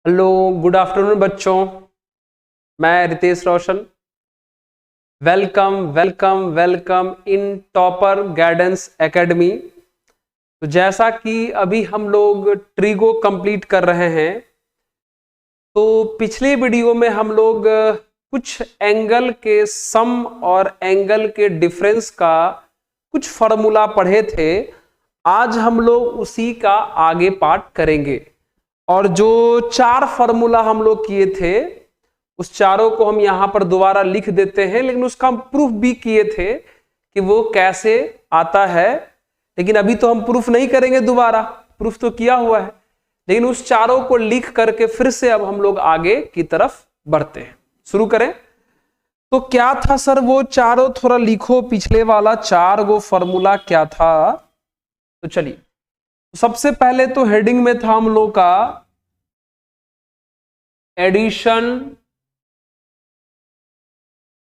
Hello, good afternoon बच्चों। मैं Ritesh Roshan. Welcome welcome welcome in topper guidance academy. तो जैसा कि अभी हम लोग ट्रिगो कंप्लीट कर रहे हैं, तो पिछले वीडियो में हम लोग कुछ एंगल के सम और एंगल के डिफरेंस का कुछ फॉर्मूला पढ़े थे। आज हम लोग उसी का आगे पार्ट करेंगे। और जो 4 फॉर्मूला हम लोग किए थे, उस चारों को हम यहां पर दोबारा लिख देते हैं, लेकिन उसका हम प्रूफ भी किए थे कि वो कैसे आता है। लेकिन अभी तो हम प्रूफ नहीं करेंगे दोबारा, प्रूफ तो किया हुआ है। लेकिन उस चारों को लिख करके फिर से अब हम लोग आगे की तरफ बढ़ते हैं। शुरू करें। तो क्या था सर वो चारों, थोड़ा लिखो पिछले वाला 4 गो फॉर्मूला क्या था। तो चलिए, सबसे पहले तो हेडिंग में था हम लोग का एडिशन।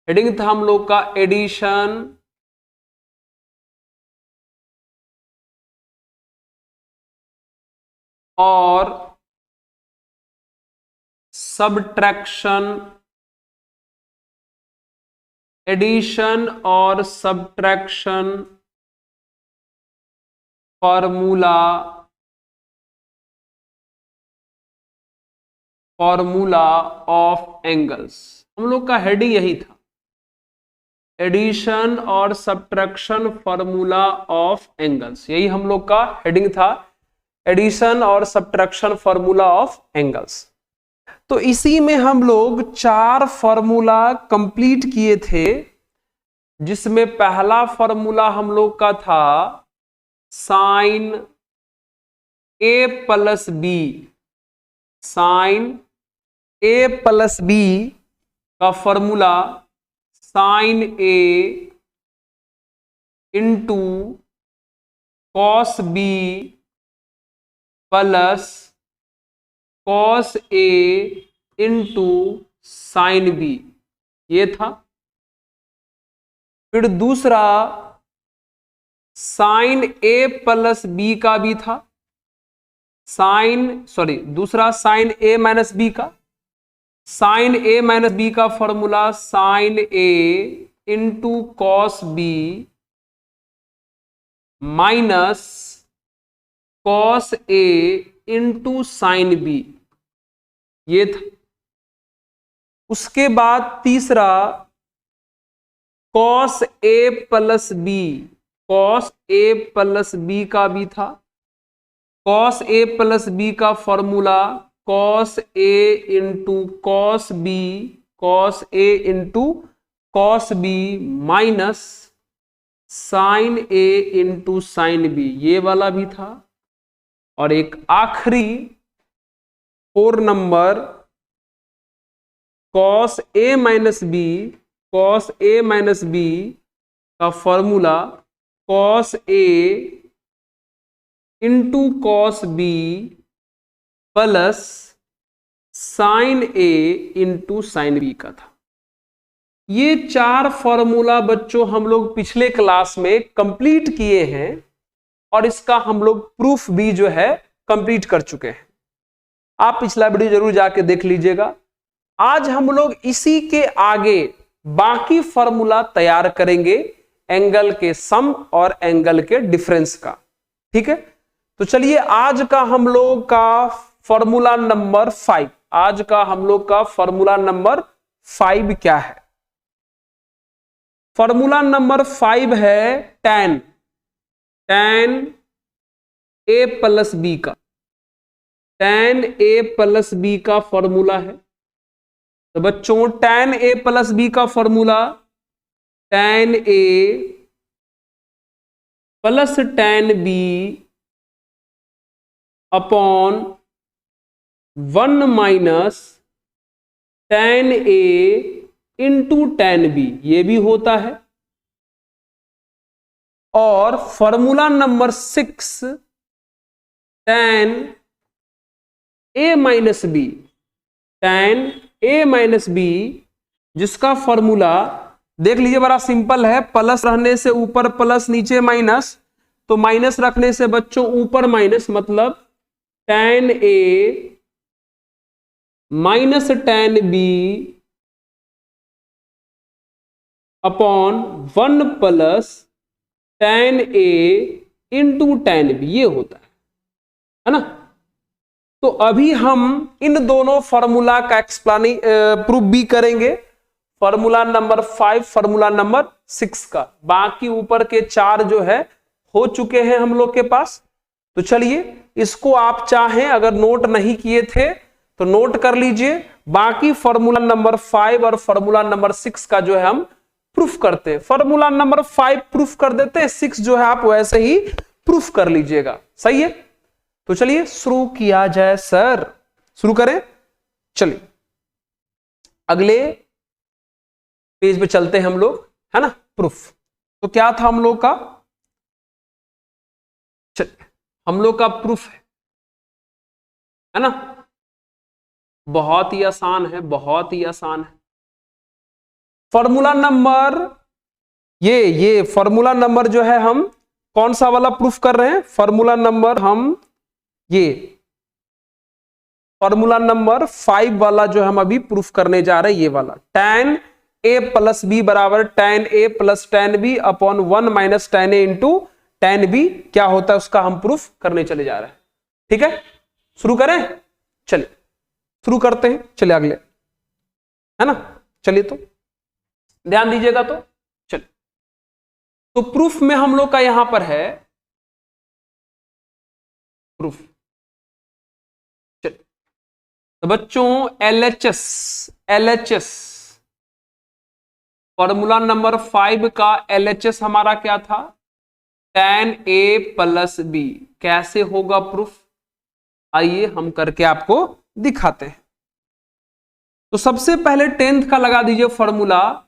हेडिंग था हम लोग का एडिशन और सबट्रैक्शन। एडिशन और सबट्रैक्शन फॉर्मूला ऑफ एंगल्स। हम लोग का हेडिंग यही था, एडिशन और सबट्रैक्शन फॉर्मूला ऑफ एंगल्स। यही हम लोग का हेडिंग था, एडिशन और सबट्रैक्शन फॉर्मूला ऑफ एंगल्स। तो इसी में हम लोग 4 फॉर्मूला कंप्लीट किए थे, जिसमें पहला फॉर्मूला हम लोग का था sine A plus B. Sine A plus B का formula sine A into cos B plus cos A into sine B, ये था। फिर दूसरा साइन ए प्लस बी का भी था, दूसरा साइन ए माइनस बी का। साइन ए माइनस बी का formula sine A into cos B minus cos A into sine B, ये था। उसके बाद तीसरा cos A plus B, cos A plus B का भी था। कॉस ए प्लस बी का formula cos A into cos B, cos A into cos B minus sine A into sine B, ये वाला भी था। और एक आखिरी 4 number cos A minus B, cos A minus B का formula cos A into cos B plus sine A into sine B का था। ये 4 फॉर्मूला बच्चों हम लोग पिछले क्लास में कंप्लीट किए हैं, और इसका हम लोग प्रूफ भी जो है कंप्लीट कर चुके हैं। आप पिछला वीडियो जरूर जाके देख लीजिएगा। आज हम लोग इसी के आगे बाकी फॉर्मूला तैयार करेंगे, एंगल के सम और एंगल के डिफरेंस का। ठीक है, तो चलिए आज का हम लोग का फॉर्मूला नंबर 5। आज का हम लोग का फॉर्मूला नंबर 5 क्या है? फॉर्मूला नंबर 5 है tan ए प्लस बी का। tan ए प्लस बी का फॉर्मूला है। तो बच्चों tan ए प्लस बी का formula tan A plus tan B upon 1 minus tan A into tan B, ये भी होता है। और formula number 6 tan A minus B, tan A minus B, जिसका फॉर्मूला देख लीजिए बड़ा सिंपल है। प्लस रहने से ऊपर प्लस, नीचे माइनस, तो माइनस रखने से बच्चों ऊपर माइनस, मतलब tan A minus tan b upon 1 plus tan a into tan b, ये होता है ना। तो अभी हम इन दोनों फॉर्मूला का प्रूफ भी करेंगे, फॉर्मूला नंबर 5, फॉर्मूला नंबर 6 का। बाकी ऊपर के 4 जो है हो चुके हैं हम लोग के पास। तो चलिए इसको आप चाहें अगर नोट नहीं किए थे तो नोट कर लीजिए। बाकी फॉर्मूला नंबर 5 और फॉर्मूला नंबर 6 का जो है हम प्रूफ करते हैं। फॉर्मूला नंबर 5 प्रूफ कर देते हैं, 6 जो है आप वैसे ही प्रूफ कर लीजिएगा, सही है। तो चलिए शुरू किया जाए सर, शुरू करें। चलिए अगले पेज पे चलते हैं हम लोग, है ना। प्रूफ तो क्या था हम लोग का, चलिए हम लोग का प्रूफ है ना। बहुत ही आसान है, बहुत ही आसान है। फॉर्मूला नंबर ये फॉर्मूला नंबर जो है हम कौन सा वाला प्रूफ कर रहे हैं, फॉर्मूला नंबर हम ये फॉर्मूला नंबर 5 वाला जो हम अभी प्रूफ करने जा रहे हैं, ये वाला tan a प्लस बी बराबर tan a plus tan b upon 1 minus tan a into tan b क्या होता है उसका हम प्रूफ करने चले जा रहे हैं। ठीक है, शुरू करें। चलिए शुरू करते हैं, चलिए अगले, है ना। चलिए तो ध्यान दीजिएगा। तो चलिए तो प्रूफ में हम लोग का यहां पर है प्रूफ। चलिए तो बच्चों LHS फॉर्मूला नंबर 5 का LHS हमारा क्या था, tan a प्लस बी। कैसे होगा प्रूफ, आइए हम करके आपको दिखाते हैं। तो सबसे पहले 10th का लगा दीजिए फॉर्मूला।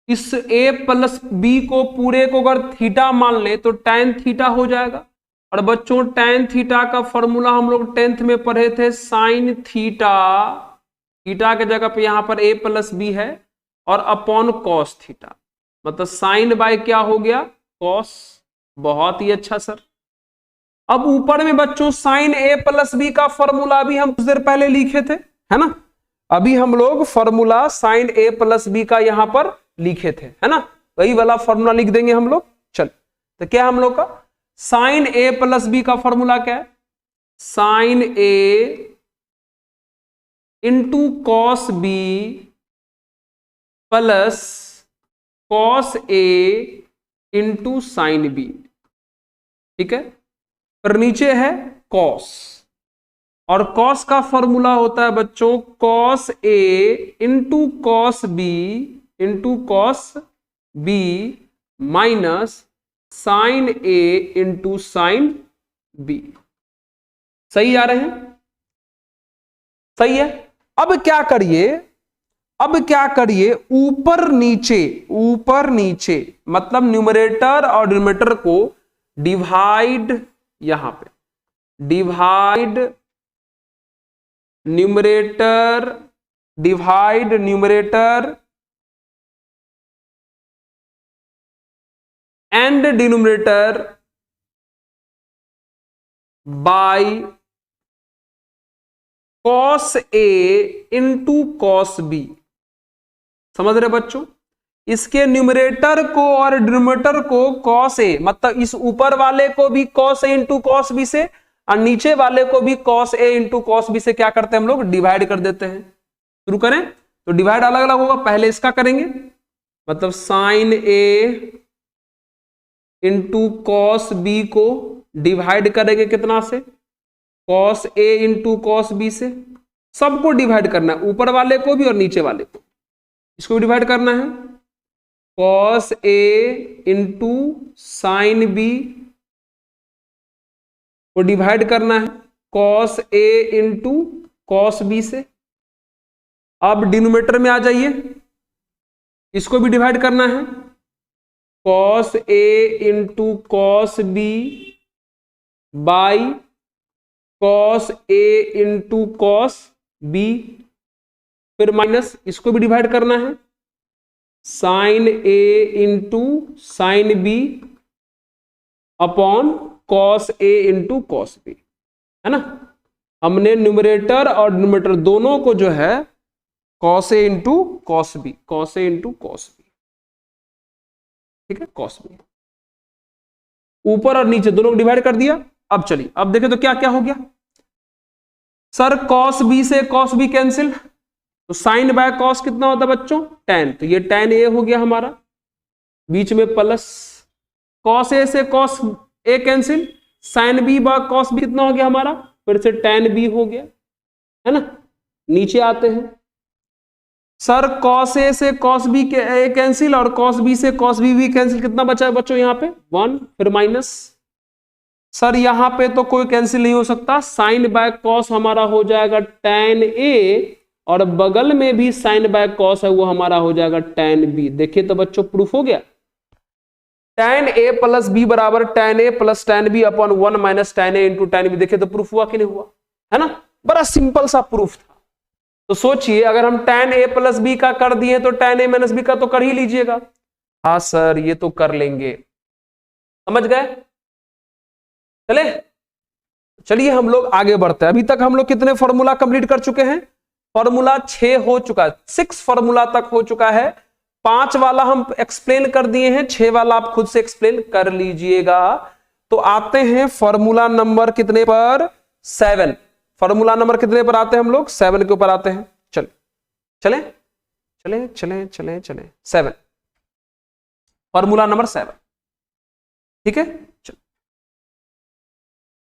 इस a प्लस बी को पूरे को अगर थीटा मान ले तो tan थीटा हो जाएगा। और बच्चों tan थीटा का फॉर्मूला हम लोग 10th में पढ़े थे, साइन थीटा। थीटा के जगह पे यहां पर a प्लस बी है और अपॉन कॉस थीटा, मतलब साइन बाय क्या हो गया, कॉस। बहुत ही अच्छा सर। अब ऊपर में बच्चों साइन a प्लस बी का फॉर्मूला भी हम कुछ देर पहले लिखे थे, है ना। अभी हम लोग formula sine a plus B का यहां पर लिखे थे, है ना। वही वाला फॉर्मूला लिख देंगे हम लोग। चल तो क्या हम लोग का साइन a प्लस बी का फॉर्मूला क्या है, sine a into cos B plus cos a into sine B. ठीक है, पर नीचे है कॉस, और कॉस का फॉर्मूला होता है बच्चों cos a into cos B minus sine a into sine B. सही आ रहे हैं, सही है। अब क्या करिए, ऊपर नीचे मतलब न्यूमरेटर और डिनोमिनेटर को डिवाइड, यहां पे divide numerator and denominator by cos A into cos B. समझ रहे बच्चों, इसके न्यूमरेटर को और डिनोमिनेटर को कॉस ए, मतलब इस ऊपर वाले को भी cos A into cos B से, और नीचे वाले को भी cos A into cos B से क्या करते हैं हम लोग, डिवाइड कर देते हैं। शुरू करें तो डिवाइड अलग अलग होगा, पहले इसका करेंगे, मतलब sign A into cos B को डिवाइड करेंगे कितना से, cos A into cos B से। सबको डिवाइड करना है, ऊपर वाले को भी और नीचे वाले को, इसको भी डिवाइड करना है। Cos A into sine B को डिवाइड करना है cos A into cos B से। अब डिनोमिनेटर में आ जाइए, इसको भी डिवाइड करना है, cos A into cos B by cos A into cos B, फिर माइनस इसको भी डिवाइड करना है, sine A into sine B upon cos A into cos B, है ना। हमने न्यूमरेटर और डिनोमिनेटर दोनों को जो है cos A into cos B, cos A into cos B, ठीक है, cos बी, ऊपर और नीचे दोनों को डिवाइड कर दिया। अब चलिए अब देखें तो क्या क्या हो गया सर, cos B से cos B कैंसिल, तो साइन बाय कॉस कितना होता है बच्चों, tan, तो ये tan A हो गया हमारा, बीच में प्लस cos A से cos A cancel, sine B by cos B कितना हो गया हमारा, फिर से tan B हो गया, है ना। नीचे आते हैं सर, cos A से cos B के A कैंसिल और cos B से cos B भी कैंसिल, कितना बचा है बच्चों यहाँ पे 1, फिर माइनस, सर यहाँ पे तो कोई कैंसिल नहीं हो सकता, साइन बाय कॉस हमारा हो जाएगा tan A और बगल में भी साइन बाय कॉस है वो हमारा हो जाएगा tan B। देखिए तो बच्चों प्रूफ हो गया, tan A प्लस B बराबर tan A plus tan B upon 1 minus tan A into tan B। देखिए तो प्रूफ हुआ कि नहीं हुआ, है ना, बड़ा सिंपल सा प्रूफ था। तो सोचिए अगर हम tan A प्लस B का कर दिए तो tan A माइनस B का तो कर ही लीजिएगा। हाँ सर ये तो कर लेंगे, समझ गए, चले चलिए हम लोग आगे बढ़ते हैं। अभी तक हम लोग कितने फॉर्मूला कंप्लीट कर चुके हैं, फॉर्मूला 6 हो चुका है, 6 फॉर्मूला तक हो चुका है, 5 वाला हम एक्सप्लेन कर दिए हैं, 6 वाला आप खुद से एक्सप्लेन कर लीजिएगा। तो आते हैं फॉर्मूला नंबर कितने पर, 7, फॉर्मूला नंबर कितने पर आते हैं हम लोग, 7 के ऊपर आते हैं। चले चले चले चले चले चले 7, फॉर्मूला नंबर 7, ठीक है। चलो,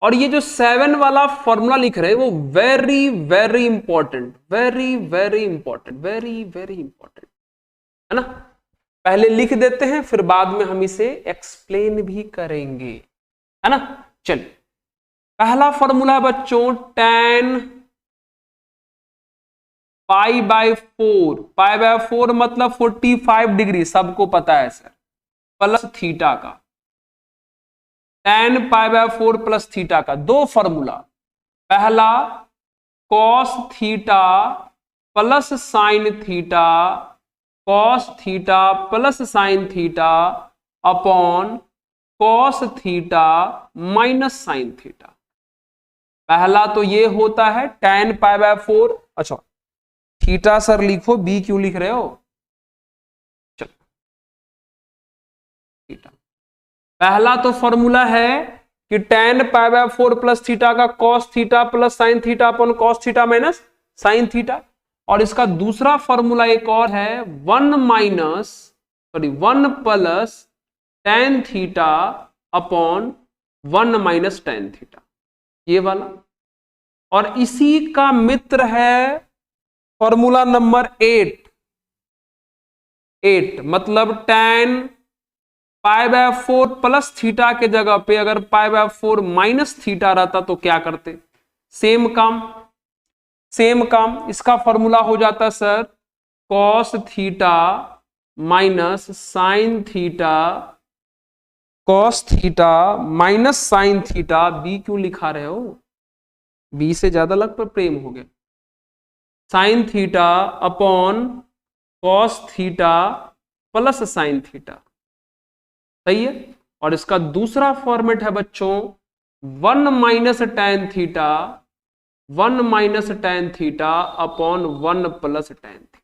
और ये जो 7 वाला फॉर्मूला लिख रहे हैं वो very very important, very very important, very very important, है ना। पहले लिख देते हैं फिर बाद में हम इसे एक्सप्लेन भी करेंगे, है ना। चलिए पहला फॉर्मूला है बच्चों tan pi by 4, pi by 4 मतलब 45 डिग्री, सबको पता है सर, प्लस थीटा का, tan pi by 4 plus theta का दो फॉर्मूला, पहला cos theta plus sine theta, cos theta plus sine theta upon cos theta minus sine theta. पहला तो ये होता है tan पाई बाय 4, अच्छा थीटा सर लिखो, b क्यों लिख रहे हो, चलो थीटा। पहला तो फॉर्मूला है कि tan pi by 4 plus theta का cos theta plus sine theta upon cos theta minus sine theta, और इसका दूसरा फॉर्मूला एक और है 1 plus tan theta upon 1 minus tan theta, ये वाला। और इसी का मित्र है फॉर्मूला नंबर 8 मतलब tan pi by 4 plus theta के जगह पे अगर पाई बाय 4 माइनस थीटा रहता तो क्या करते, सेम काम, इसका फॉर्मूला हो जाता sir cos theta minus sine theta, cos theta minus sine theta, b क्यों लिखा रहे हो, b से ज्यादा लग पर प्रेम हो गया, sine theta upon cos theta plus sine theta, सही है। और इसका दूसरा फॉर्मेट है बच्चों 1 minus tan theta, 1 minus tan theta upon 1 plus tan theta,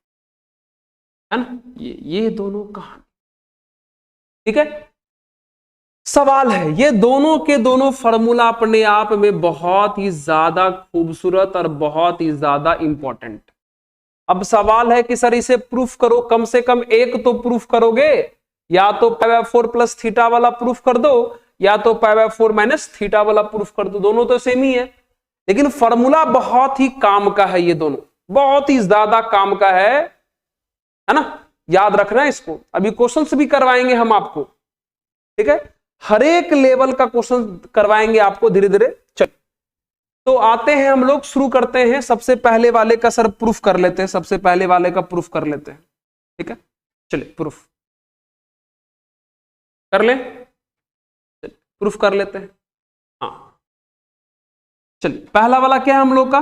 है ना। ये दोनों कहानी, ठीक है। सवाल है, ये दोनों के दोनों फॉर्मूला अपने आप में बहुत ही ज्यादा खूबसूरत और बहुत ही ज्यादा इंपॉर्टेंट। अब सवाल है कि सर इसे प्रूफ करो, कम से कम एक तो प्रूफ करोगे, या तो पाई बाय 4 प्लस थीटा वाला प्रूफ कर दो या तो पाई बाय 4 माइनस थीटा वाला प्रूफ कर दो, दोनों तो सेम ही है, लेकिन फॉर्मूला बहुत ही काम का है, ये दोनों बहुत ही ज्यादा काम का है ना, याद रखना है इसको। अभी क्वेश्चंस भी करवाएंगे हम आपको, ठीक है, हर एक लेवल का क्वेश्चन करवाएंगे आपको धीरे धीरे। चल तो आते हैं हम लोग, शुरू करते हैं, सबसे पहले वाले का सर प्रूफ कर लेते हैं, सबसे पहले वाले का प्रूफ कर लेते हैं, ठीक है। चलिए प्रूफ कर ले, प्रूफ कर लेते हैं। हाँ चलिए पहला वाला क्या है हम लोग का,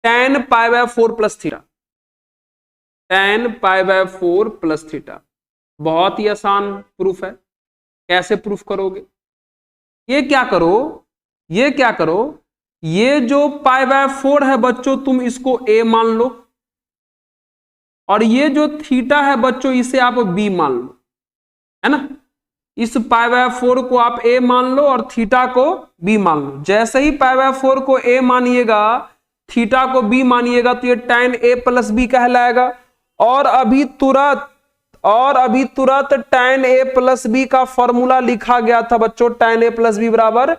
tan pi by 4 plus theta, tan pi by 4 plus theta, बहुत ही आसान प्रूफ है। कैसे प्रूफ करोगे, ये क्या करो ये जो π/4 है बच्चों, तुम इसको a मान लो, और ये जो थीटा है बच्चों, इसे आप b मान लो, है ना। इस π/4 को आप a मान लो और थीटा को b मान लो। जैसे ही π/4 को a मानिएगा, थीटा को b मानिएगा, तो ये tan a प्लस b कहलाएगा। और अभी तुरंत tan a प्लस b का फॉर्मूला लिखा गया था बच्चों, tan a प्लस b बराबर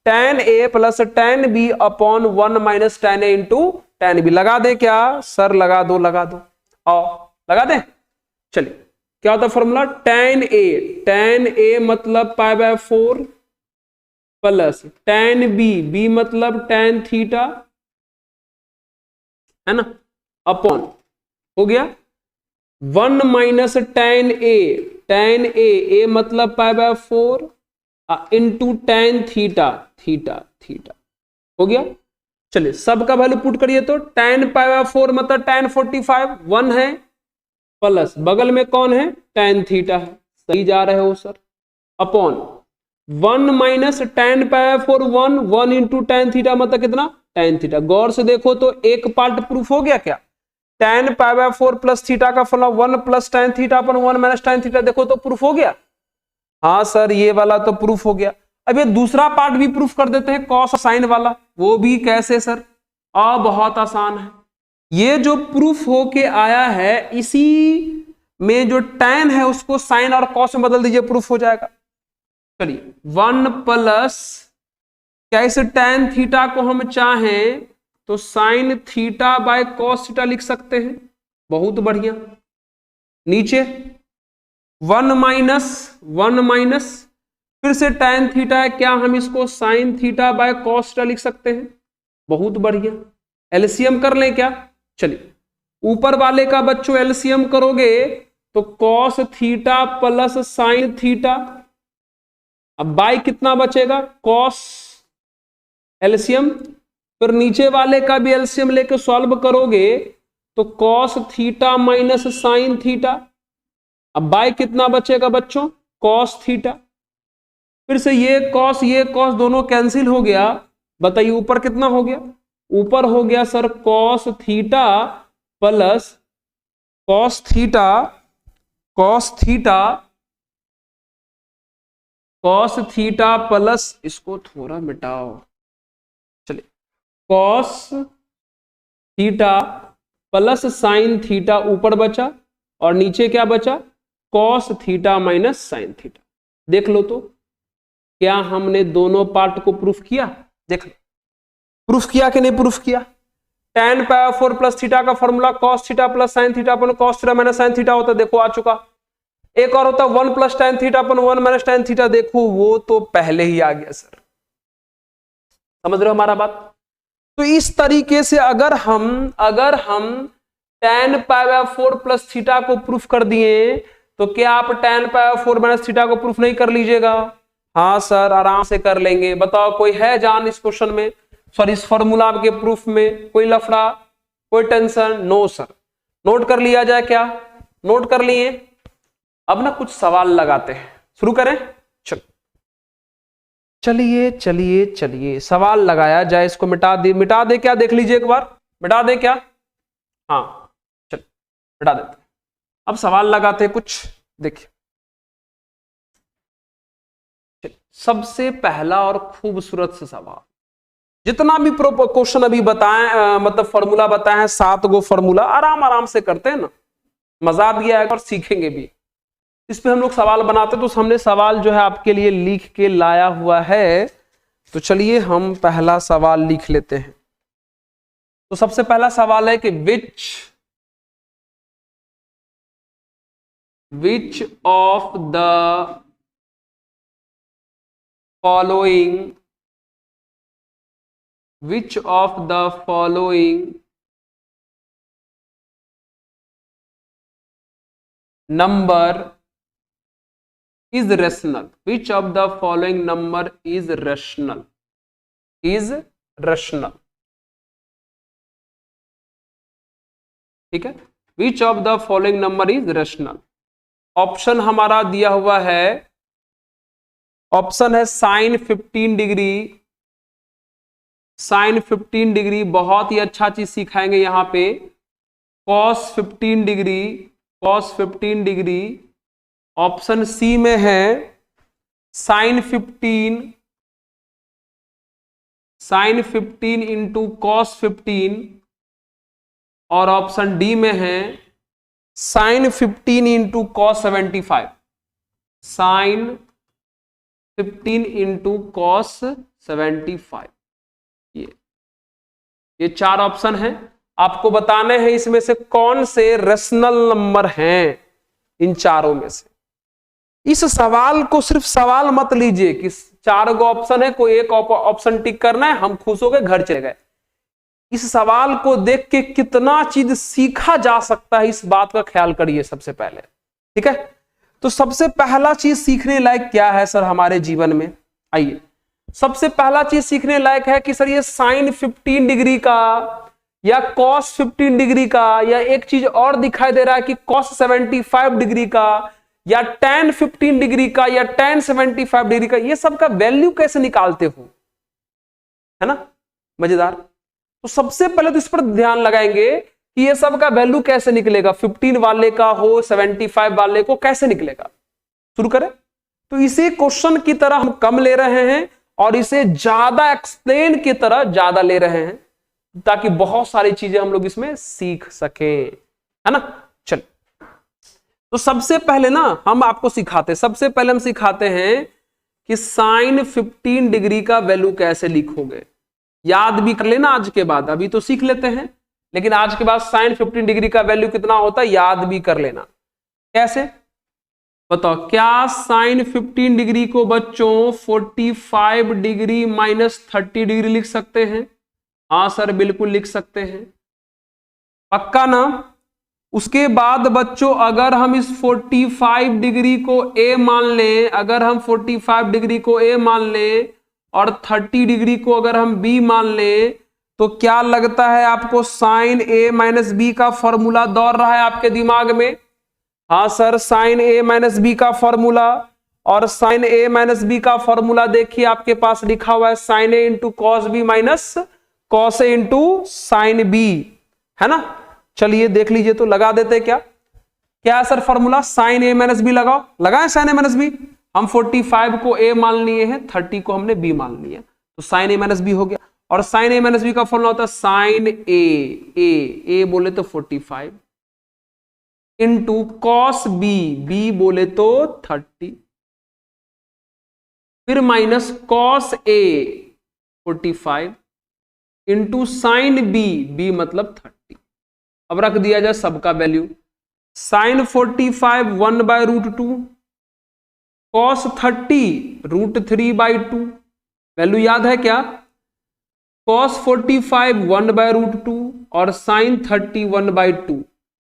tan a plus tan b upon 1 minus tan a into tan b। लगा दे क्या सर? लगा दो आओ लगा दे। चलिए, क्या होता है फॉर्मूला? tan a मतलब π/4 प्लस tan b मतलब tan थीटा, है ना, अपॉन हो गया 1 माइनस tan a मतलब π/4 इंटू tan थीटा हो गया। चलिए, सबका वैल्यू पुट करिए तो tan π/4 मतलब tan 45 1 है, प्लस बगल में कौन है? tan थीटा है। सही जा रहे हो sir. Upon 1 minus tan π/4 1 into tan theta मतलब कितना? tan theta. गौर से देखो तो एक पार्ट प्रूफ हो गया क्या? tan π/4 प्लस थीटा का formula 1 plus tan theta upon 1 minus tan theta, देखो तो प्रूफ हो गया। हाँ सर, ये वाला तो प्रूफ हो गया। अब ये दूसरा पार्ट भी प्रूफ कर देते हैं, कॉस साइन वाला। वो भी कैसे सर? बहुत आसान है। ये जो प्रूफ होके आया है, इसी में जो tan है उसको साइन और कॉस में बदल दीजिए, प्रूफ हो जाएगा। चलिए, 1 प्लस क्या इस tan थीटा को हम चाहें तो sine theta by cos theta लिख सकते हैं। बहुत बढ़िया। नीचे 1 माइनस फिर से tan थीटा है, क्या हम इसको sine theta by cos theta लिख सकते हैं। बहुत बढ़िया। एलसीएम कर लें क्या? चलिए, ऊपर वाले का बच्चों एलसीएम करोगे तो cos theta plus sine theta, अब बाय कितना बचेगा? Cos LCM. फिर नीचे वाले का भी एलसीएम लेके सॉल्व करोगे तो cos theta minus sine theta, अब बाय कितना बचेगा बच्चों? Cos theta. फिर से ये कॉस दोनों कैंसिल हो गया। बताइए ऊपर कितना हो गया? ऊपर हो गया sir cos theta plus cos theta plus, इसको थोड़ा मिटाओ, चलिए, cos theta plus sine theta ऊपर बचा, और नीचे क्या बचा? Cos theta minus sine theta. देख लो तो क्या हमने दोनों पार्ट को प्रूफ किया? देख लो, प्रूफ किया कि नहीं प्रूफ किया? tan π/4 प्लस थीटा का formula cos theta plus sine theta upon cos theta minus sine theta होता है, देखो आ चुका। एक और होता 1 plus tan theta upon 1 minus tan theta, देखो वो तो पहले ही आ गया सर। समझ रहे हो हमारा बात? तो इस तरीके से अगर हम tan π/4 प्लस थीटा को प्रूफ कर दिए तो क्या आप tan π/4 माइनस थीटा को प्रूफ नहीं कर लीजिएगा? हाँ सर, आराम से कर लेंगे। बताओ कोई है जान इस क्वेश्चन में, सॉरी इस फॉर्मूला के प्रूफ में कोई लफड़ा, कोई टेंशन? No sir. नोट कर लिया जाए क्या? नोट कर लिए। अब ना कुछ सवाल लगाते हैं, शुरू करें? चलिए सवाल लगाया जाए। इसको मिटा दे क्या? देख लीजिए एक बार, मिटा दे क्या? हाँ चल मिटा देते। अब सवाल लगाते हैं कुछ, देखिए। सबसे पहला और खूबसूरत से सवाल, जितना भी क्वेश्चन अभी बताएं, मतलब फॉर्मूला बताए हैं, 7 गो फॉर्मूला, आराम से करते हैं ना, मजा भी आएगा और सीखेंगे भी। इस पे हम लोग सवाल बनाते हैं, तो हमने सवाल जो है आपके लिए लिख के लाया हुआ है। तो चलिए हम पहला सवाल लिख लेते हैं। तो सबसे पहला सवाल है कि which of the following number is rational? Which of the following number is rational? ठीक है, which of the following number is rational. Option हमारा दिया हुआ है, ऑप्शन है साइन 15 डिग्री, साइन 15 डिग्री, बहुत ही अच्छा चीज सिखाएंगे यहाँ पे। Cos 15 degree, cos 15 degree option C में है। साइन 15 इंटू कॉस 15, और ऑप्शन डी में है sine 15 into cos 75। Sine 15 into cos 75, ये चार ऑप्शन है। आपको बताने हैं इसमें से कौन से रेशनल नंबर हैं इन चारों में से। इस सवाल को सिर्फ सवाल मत लीजिए कि चार गो ऑप्शन है, कोई एक ऑप्शन टिक करना है, हम खुश हो गए, घर चले गए। इस सवाल को देख के कितना चीज सीखा जा सकता है, इस बात का ख्याल करिए सबसे पहले। ठीक है, तो सबसे पहला चीज सीखने लायक क्या है सर हमारे जीवन में? आइए, सबसे पहला चीज सीखने लायक है कि सर ये साइन 15 डिग्री का या कॉस 15 डिग्री का, या एक चीज और दिखाई दे रहा है कि कॉस 75 डिग्री का, या tan 15 डिग्री का, या tan 75 डिग्री का, ये सब का वैल्यू कैसे निकालते हो, है ना? मजेदार। तो सबसे पहले तो इस पर ध्यान लगाएंगे कि ये सब का वैल्यू कैसे निकलेगा, 15 वाले का हो 75 वाले को कैसे निकलेगा। शुरू करें। तो इसे क्वेश्चन की तरह हम कम ले रहे हैं और इसे ज्यादा एक्सप्लेन की तरह ज्यादा ले रहे हैं, ताकि बहुत सारी चीजें हम लोग इसमें सीख सकें, है ना? चल, तो सबसे पहले ना हम आपको सबसे पहले हम सिखाते हैं कि साइन 15 डिग्री का वैल्यू कैसे लिखोगे। याद भी कर लेना आज के बाद, अभी तो सीख लेते हैं, लेकिन आज के बाद साइन 15 डिग्री का वैल्यू कितना होता है याद भी कर लेना। कैसे बताओ? क्या साइन 15 डिग्री को बच्चों 45 डिग्री माइनस 30 डिग्री लिख सकते हैं? हाँ सर, बिल्कुल लिख सकते हैं। पक्का ना? उसके बाद बच्चों अगर हम इस 45 डिग्री को ए मान लें, अगर हम 45 डिग्री को ए मान लें और 30 डिग्री को अगर हम बी मान लें, तो क्या लगता है आपको साइन ए माइनस बी का फॉर्मूला दौड़ रहा है आपके दिमाग में? हाँ sir, sine A minus B का फॉर्मूला, और साइन ए माइनस बी का फॉर्मूला देखिए आपके पास लिखा हुआ है sine A into cos B minus cos A into sine B, है ना? चलिए देख लीजिए, तो लगा देते क्या क्या sir formula? Sine A minus B लगाओ, लगाए साइन ए माइनस बी। हम 45 को ए मान लिए हैं, 30 को हमने बी मान लिया, तो साइन ए माइनस बी हो गया। और साइन ए माइनस बी का फॉर्मूला होता है साइन ए बोले तो 45 इंटू कॉस बी बोले तो 30, फिर माइनस कॉस ए 45 इंटू साइन बी मतलब 30। अब रख दिया जाए सबका वैल्यू। Sign 45 1/√2, cos 30 √3/2। वैल्यू याद है क्या? कॉस 45 1/√2 और साइन 30 1/2।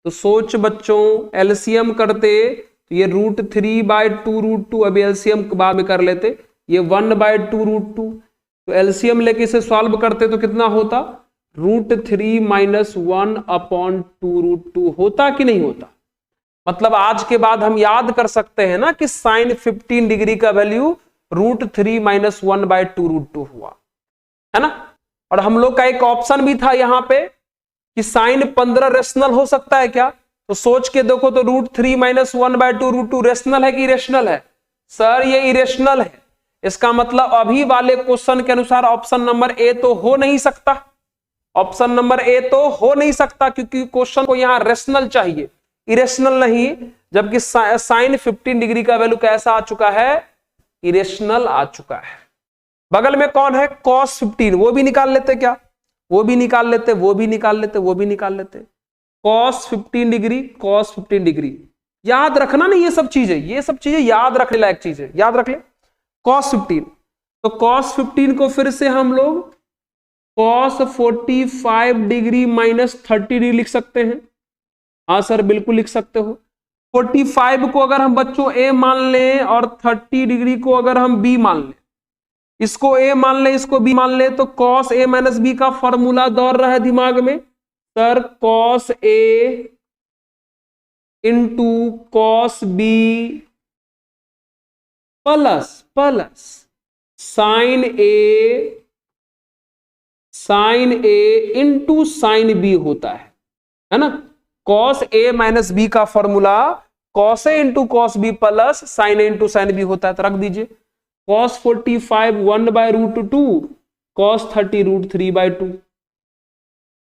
तो सोच बच्चों, एलसीएम करते तो ये √3/2√2, अभी एलसीएम बाद में कर लेते, ये 1/2√2, तो एलसीएम लेके इसे सॉल्व करते तो कितना होता? √3 - 1/2√2 होता कि नहीं होता? मतलब आज के बाद हम याद कर सकते हैं ना कि साइन 15 डिग्री का वैल्यू √3 - 1/2√2 हुआ, है ना? और हम लोग का एक ऑप्शन भी था यहां पे कि साइन 15 रेशनल हो सकता है क्या? तो सोच के देखो, तो √3 - 1/2√2 रेशनल है कि इरेशनल है? सर ये इरेशनल है। इसका मतलब अभी वाले क्वेश्चन के अनुसार ऑप्शन नंबर ए तो हो नहीं सकता, ऑप्शन नंबर ए तो हो नहीं सकता, क्योंकि क्वेश्चन को यहां रेशनल चाहिए, इरेशनल नहीं। जबकि साइन 15 डिग्री का वैल्यू कैसा आ चुका है? इरेशनल आ चुका है। बगल में कौन है? कॉस 15, वो भी निकाल लेते क्या? वो भी निकाल लेते, वो भी निकाल लेते, वो भी निकाल लेते। कॉस 15 डिग्री, कॉस 15 डिग्री, याद रखना नहीं ये सब चीजें याद रखने लायक चीजें, याद रख ले। कॉस 15, तो कॉस 15 को फिर से हम लोग कॉस 45 डिग्री माइनस 30 डिग्री लिख सकते हैं। हाँ सर, बिल्कुल लिख सकते हो। 45 को अगर हम बच्चों ए मान लें और 30 डिग्री को अगर हम बी मान लें, इसको ए मान लें, इसको बी मान लें, तो कॉस ए माइनस बी का फॉर्मूला दौड़ रहा है दिमाग में। Sir cos A into cos B plus sine A sine A into sine B होता है ना। कॉस ए माइनस बी का formula cos A into cos B plus sine A into sine B होता है। तो रख दीजिए कॉस 45 1/√2 कॉस 30 √3/2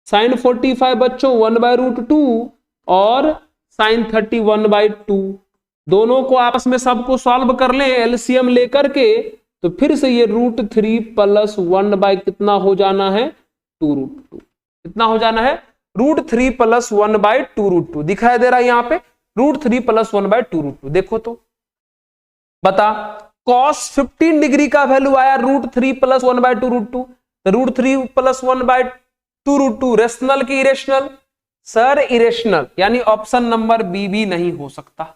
साइन 45 बच्चों 1/√2 और साइन 30 1/2। दोनों को आपस में सबको सॉल्व कर लें एलसीएम लेकर के, तो फिर से ये √3 प्लस 1 कितना हो जाना है 2√2। कितना हो जाना है √3 प्लस 1/2√2 दिखाई दे रहा है यहाँ पे √3 प्लस 1/2√2। देखो तो बता cos 15 डिग्री का वैल्यू आया √3 प्लस 1/2√2। तो √3 प्लस 1/2√2 रेशनल की इरेशनल? सर इरेशनल, यानी ऑप्शन नंबर बी भी नहीं हो सकता।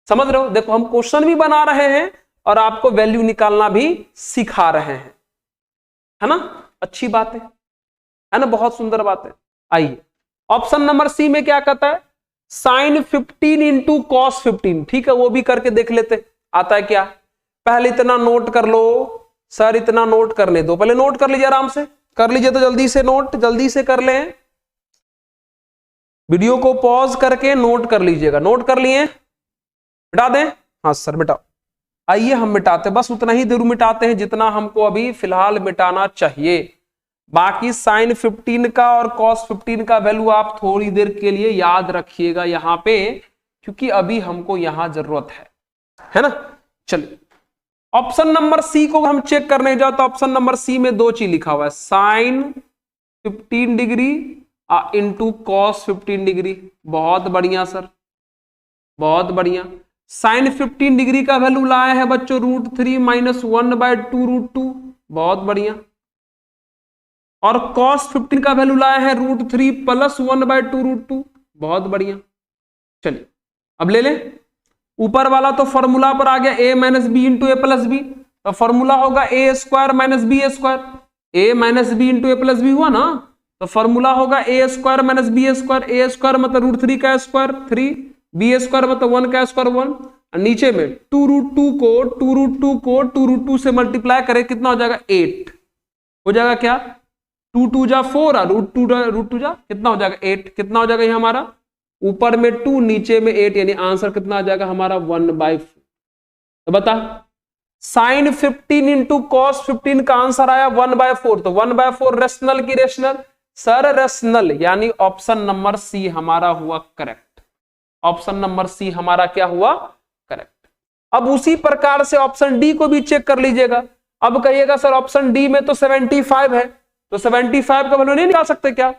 समझ रहे हो? देखो हम क्वेश्चन भी बना रहे हैं और आपको वैल्यू निकालना भी सिखा रहे हैं, है ना। अच्छी बात है ना, बहुत सुंदर बात है। आइए ऑप्शन नंबर सी में क्या कहता है साइन 15 इंटू कॉस 15। ठीक है, वो भी करके देख लेते आता है क्या। पहले इतना नोट कर लो सर, इतना नोट करने दो, पहले नोट कर लीजिए, आराम से कर लीजिए। तो जल्दी से नोट जल्दी से कर लें, वीडियो को पॉज करके नोट कर लीजिएगा। नोट कर लिए? मिटा दें? हाँ सर मिटाओ। आइए हम मिटाते, बस उतना ही देर मिटाते हैं जितना हमको अभी फिलहाल मिटाना चाहिए। बाकी साइन 15 का और कॉस 15 का वैल्यू आप थोड़ी देर के लिए याद रखिएगा यहां पे, क्योंकि अभी हमको यहां जरूरत है ना। चलिए ऑप्शन नंबर सी को हम चेक करने जाओ तो ऑप्शन नंबर सी में दो चीज लिखा हुआ है, sine 15 degree into cos 15 degree. बहुत बढ़िया सर, बहुत बढ़िया। साइन 15 डिग्री का वैल्यू लाया है बच्चों √3 माइनस 1/2√2। बहुत बढ़िया। और cos 15 का वैल्यू लाया है √3 प्लस 1/2√2। बहुत बढ़िया। चलिए अब ले लें ऊपर वाला, तो फॉर्मूला पर आ गया a minus B into A plus B. तो फॉर्मूला होगा A square minus B square. A minus B into A plus B हुआ ना, तो फॉर्मूला होगा A square minus B square. A square मतलब √3 का स्क्वायर 3, बी स्क्वायर मतलब 1 का स्क्वायर 1। नीचे में 2√2 को 2√2 से मल्टीप्लाई करें, कितना हो जाएगा 8 हो जाएगा। क्या 2 2 जा 4 √2 जा कितना हो जाएगा 8। कितना हो जाएगा ये हमारा, ऊपर में 2 नीचे में 8, यानी आंसर कितना आ जाएगा हमारा 1/4। तो बता साइन 15 इंटू कॉस 15 का आंसर आया 1/4। तो 1/4 रेशनल की रेशनल? सर रेशनल, यानी ऑप्शन नंबर सी हमारा हुआ करेक्ट। ऑप्शन नंबर सी हमारा क्या हुआ करेक्ट। अब उसी प्रकार से ऑप्शन डी को भी चेक कर लीजिएगा। अब कहिएगा सर ऑप्शन डी में तो 75 है, तो 75 का वैल्यू नहीं निकाल सकते क्या?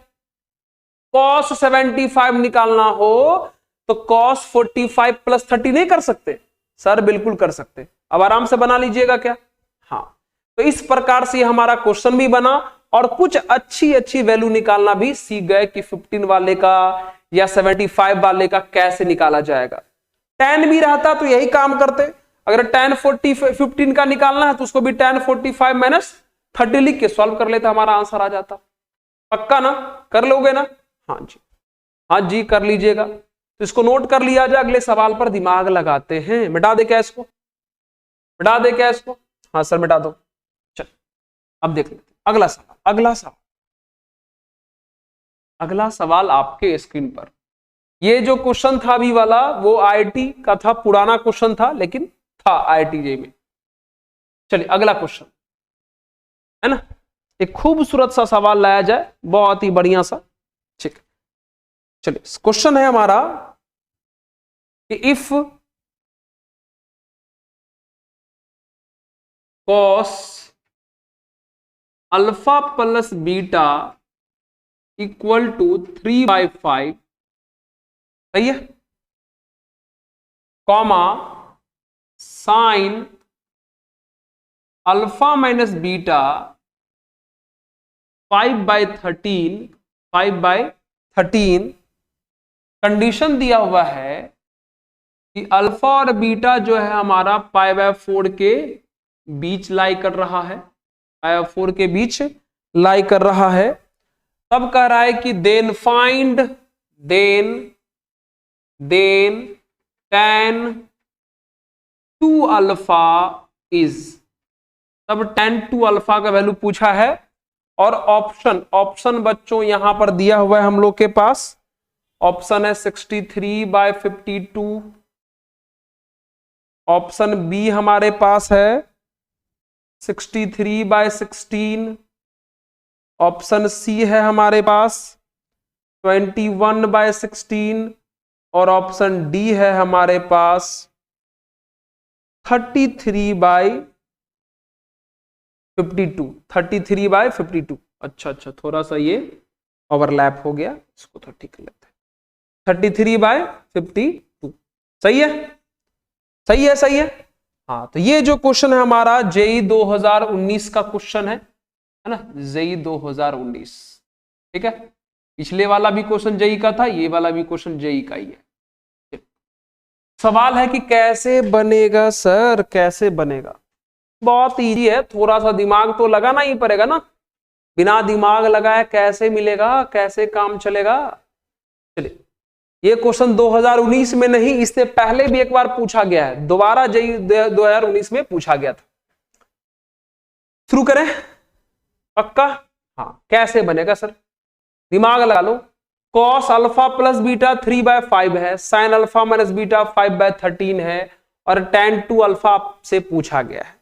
cos 75 निकालना हो तो cos 45 प्लस 30 नहीं कर सकते? सर बिल्कुल कर सकते। अब आराम से बना लीजिएगा क्या। हाँ, तो इस प्रकार से हमारा क्वेश्चन भी बना और कुछ अच्छी अच्छी वैल्यू निकालना भी सीख गए कि 15 वाले का या 75 वाले का कैसे निकाला जाएगा। tan भी रहता तो यही काम करते। अगर tan 15 का निकालना है तो उसको भी tan 45 माइनस 30 लिख के सॉल्व कर लेता, हमारा आंसर आ जाता। पक्का ना? कर लोगे ना? हाँ जी, हाँ जी कर लीजिएगा। तो इसको नोट कर लिया जाए, अगले सवाल पर दिमाग लगाते हैं। मिटा दे क्या इसको? मिटा दे क्या इसको? हाँ सर मिटा दो। चल अब देख लेते अगला सवाल। अगला सवाल आपके स्क्रीन पर। ये जो क्वेश्चन था अभी वाला वो आईआईटी का था, पुराना क्वेश्चन था लेकिन था आईआईटी जेईई में। चलिए अगला क्वेश्चन है ना, एक खूबसूरत सा सवाल लाया जाए, बहुत ही बढ़िया सा। ठीक, चलिए क्वेश्चन है हमारा कि if cos alpha plus beta equal to 3/5, सही है, comma sine alpha minus beta 5/13 condition दिया हुआ है कि अल्फा और बीटा जो है हमारा π/4 के बीच लाई कर रहा है, π/4 के बीच लाई कर रहा है। तब कह रहा है कि then find tan 2 alpha is, तब tan 2 अल्फा का वैल्यू पूछा है और ऑप्शन, ऑप्शन बच्चों यहां पर दिया हुआ है हम लोग के पास, ऑप्शन है 63/52, ऑप्शन बी हमारे पास है 63/16, ऑप्शन सी है हमारे पास 21/16 और ऑप्शन डी है हमारे पास 33/52, 33/52। अच्छा, थोड़ा सा ये ओवरलैप हो गया, इसको तो ठीक लेते हैं, 33/52। सही है, सही है, सही है। हाँ, तो ये जो क्वेश्चन है हमारा जेई 2019 का क्वेश्चन है ना, जेई 2019। ठीक है, पिछले वाला भी क्वेश्चन जेई का था, ये वाला भी क्वेश्चन जेई का ही है। सवाल है कि कैसे बनेगा सर, कैसे बनेगा? बहुत इजी है, थोड़ा सा दिमाग तो लगाना ही पड़ेगा ना, बिना दिमाग लगाए कैसे मिलेगा, कैसे काम चलेगा? चलिए, ये क्वेश्चन 2019 में नहीं, इससे पहले भी एक बार पूछा गया है, दोबारा जेई 2019 में पूछा गया था। शुरू करें? पक्का? हाँ, कैसे बनेगा सर? दिमाग लगा लो। कॉस अल्फा प्लस बीटा 3/5 है, साइन अल्फा माइनस बीटा 5/13 है, और tan 2 अल्फा से पूछा गया है,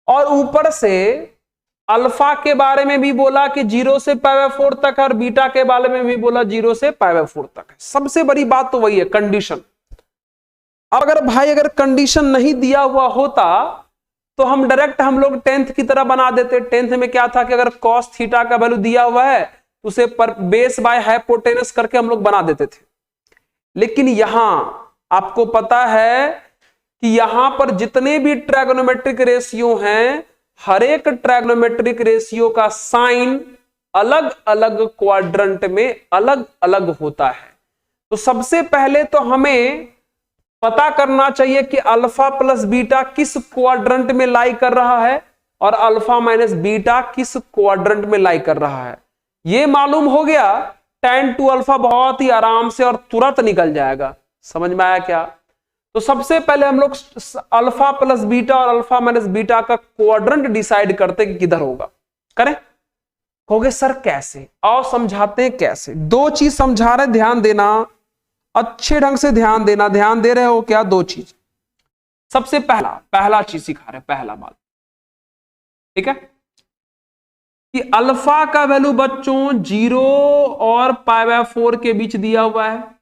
और ऊपर से अल्फा के बारे में भी बोला कि 0 से π/4 तक, और बीटा के बारे में भी बोला 0 से π/4 तक है। सबसे बड़ी बात तो वही है, कंडीशन। अब अगर कंडीशन नहीं दिया हुआ होता तो हम डायरेक्ट हम लोग 10th की तरह बना देते। 10th में क्या था कि अगर cos थीटा का वैल्यू दिया हुआ है तो उसे पर बेस बाय हाइपोटेनस करके हम लोग बना देते थे। लेकिन यहां आपको पता है कि यहां पर जितने भी ट्रायगोनोमेट्रिक रेशियो हैं, हर एक ट्रायगोनोमेट्रिक रेशियो का साइन अलग अलग क्वाड्रेंट में अलग अलग होता है। तो सबसे पहले तो हमें पता करना चाहिए कि अल्फा प्लस बीटा किस क्वाड्रेंट में लाई कर रहा है और अल्फा माइनस बीटा किस क्वाड्रेंट में लाई कर रहा है। यह मालूम हो गया, tan 2 अल्फा बहुत ही आराम से और तुरंत निकल जाएगा। समझ में आया क्या? तो सबसे पहले हम लोग अल्फा प्लस बीटा और अल्फा माइनस बीटा का क्वाड्रेंट डिसाइड करते कि किधर होगा। करें? कहोगे सर कैसे? आओ समझाते हैं कैसे। दो चीज समझा रहे, ध्यान देना, अच्छे ढंग से ध्यान देना। ध्यान दे रहे हो क्या? दो चीज। सबसे पहला चीज सिखा रहे, पहला बात, ठीक है, कि अल्फा का वैल्यू बच्चों 0 और π/4 के बीच दिया हुआ है,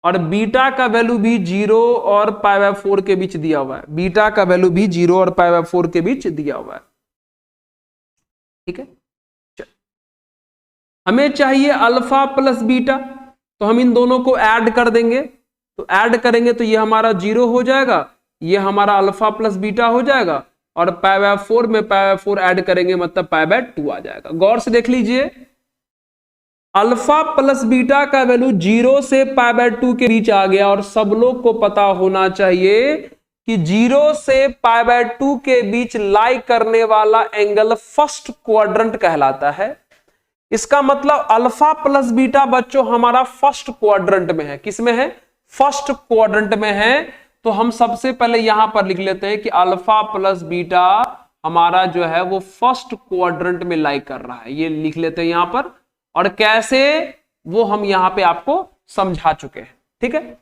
और बीटा का वैल्यू भी 0 और π/4 के बीच दिया हुआ है। बीटा का वैल्यू भी 0 और π/4 के बीच दिया हुआ है। ठीक है, हमें चाहिए अल्फा प्लस बीटा, तो हम इन दोनों को ऐड कर देंगे। तो ऐड करेंगे तो ये हमारा 0 हो जाएगा, ये हमारा अल्फा प्लस बीटा हो जाएगा, और π/4 में π/4 ऐड करेंगे मतलब π/2 आ जाएगा। गौर से देख लीजिए, अल्फा प्लस बीटा का वैल्यू 0 से π/2 के बीच आ गया, और सब लोग को पता होना चाहिए कि 0 से π/2 के बीच लाई करने वाला एंगल फर्स्ट क्वाड्रेंट कहलाता है। इसका मतलब अल्फा प्लस बीटा बच्चों हमारा फर्स्ट क्वाड्रेंट में है। किस में है? फर्स्ट क्वाड्रेंट में है। तो हम सबसे पहले यहां पर लिख लेते हैं कि अल्फा प्लस बीटा हमारा जो है वो फर्स्ट क्वाड्रेंट में लाई कर रहा है, ये लिख लेते हैं यहां पर। और कैसे, वो हम यहां पे आपको समझा चुके हैं। ठीक है,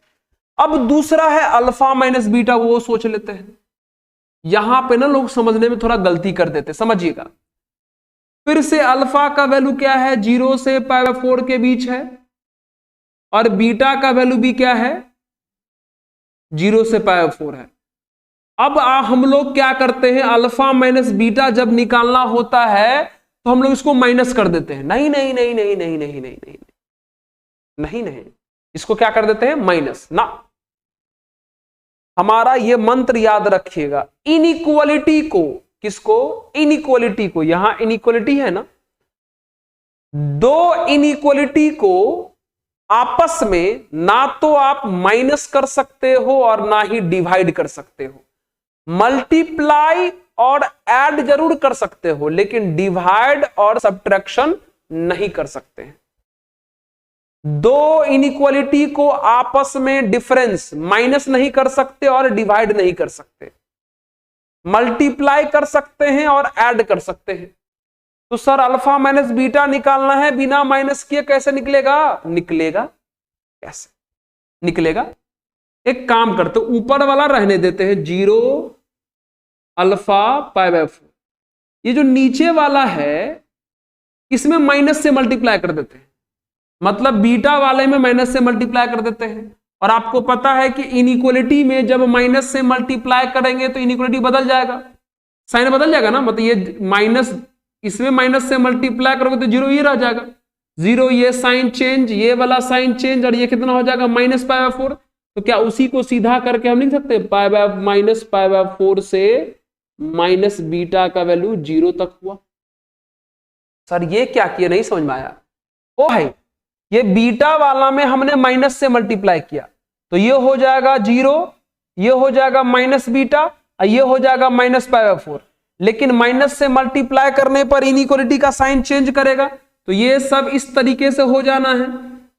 अब दूसरा है अल्फा माइनस बीटा, वो सोच लेते हैं। यहां पे ना लोग समझने में थोड़ा गलती कर देते, समझिएगा। फिर से अल्फा का वैल्यू क्या है? 0 से π/4 के बीच है, और बीटा का वैल्यू भी क्या है? 0 से π/4 है। अब हम लोग क्या करते हैं, अल्फा माइनस बीटा जब निकालना होता है तो हम लोग इसको माइनस कर देते हैं। नहीं नहीं नहीं नहीं नहीं नहीं नहीं नहीं नहीं नहीं, इसको क्या कर देते हैं? माइनस ना। हमारा ये मंत्र याद रखिएगा, इनइक्वालिटी को, किसको? इनइक्वालिटी को। यहां इनइक्वालिटी है ना, दो इनइक्वालिटी को आपस में ना तो आप माइनस कर सकते हो और ना ही डिवाइड कर सकते हो। मल्टीप्लाई और ऐड जरूर कर सकते हो, लेकिन डिवाइड और सब्ट्रैक्शन नहीं कर सकते हैं। दो इनइक्वालिटी को आपस में डिफरेंस माइनस नहीं कर सकते और डिवाइड नहीं कर सकते, मल्टीप्लाई कर सकते हैं और ऐड कर सकते हैं। तो सर अल्फा माइनस बीटा निकालना है, बिना माइनस किए कैसे निकलेगा? निकलेगा कैसे निकलेगा? एक काम करते, ऊपर वाला रहने देते हैं 0 अल्फा पाई बाय 4, ये जो नीचे वाला है इसमें माइनस से मल्टीप्लाई कर देते हैं, मतलब बीटा वाले में माइनस से मल्टीप्लाई कर देते हैं। और आपको पता है कि इनइक्वालिटी में जब माइनस से मल्टीप्लाई करेंगे तो इनइक्वालिटी बदल जाएगा, साइन बदल जाएगा ना, मतलब ये माइनस इसमें माइनस से मल्टीप्लाई करोगे तो 0 ये रह जाएगा, 0 ये साइन चेंज, ये वाला साइन चेंज, और ये कितना हो जाएगा माइनस पाई बाय 4। तो क्या उसी को सीधा करके हम लिख सकते हैं pi by minus pi by 4 से माइनस बीटा का वैल्यू 0 तक हुआ। सर ये क्या किया, नहीं समझ में आया? ओ भाई ये बीटा वाला में हमने माइनस से मल्टीप्लाई किया तो ये हो जाएगा 0, ये हो जाएगा माइनस बीटा, और ये हो जाएगा माइनस पाई बाय 4। लेकिन माइनस से मल्टीप्लाई करने पर इनइक्वालिटी का साइन चेंज करेगा, तो ये सब इस तरीके से हो जाना है।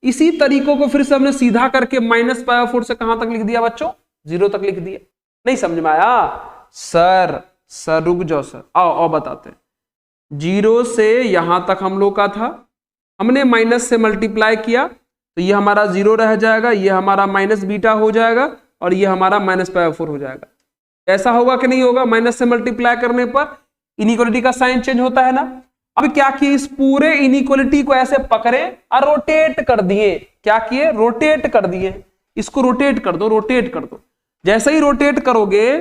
इसी तरीकों को फिर से हमने सीधा करके माइनस पाई बाय 4 से कहां तक लिख दिया बच्चों? 0 तक लिख दिया। नहीं समझ में आया? सर रुक जाओ सर, आओ बताते हैं। 0 से यहां तक हम लोग का था, हमने माइनस से मल्टीप्लाई किया तो ये हमारा 0 रह जाएगा, ये हमारा माइनस बीटा हो जाएगा, और ये हमारा माइनस पाई बाय 4 हो जाएगा। ऐसा होगा कि नहीं होगा? माइनस से मल्टीप्लाई करने पर इनइक्वालिटी का साइन चेंज होता है ना। अब क्या किए, इस पूरे इनइक्वालिटी को ऐसे पकड़े और रोटेट कर दिए। क्या किए? रोटेट कर दिए। इसको रोटेट कर दो, रोटेट कर दो। जैसे ही रोटेट करोगे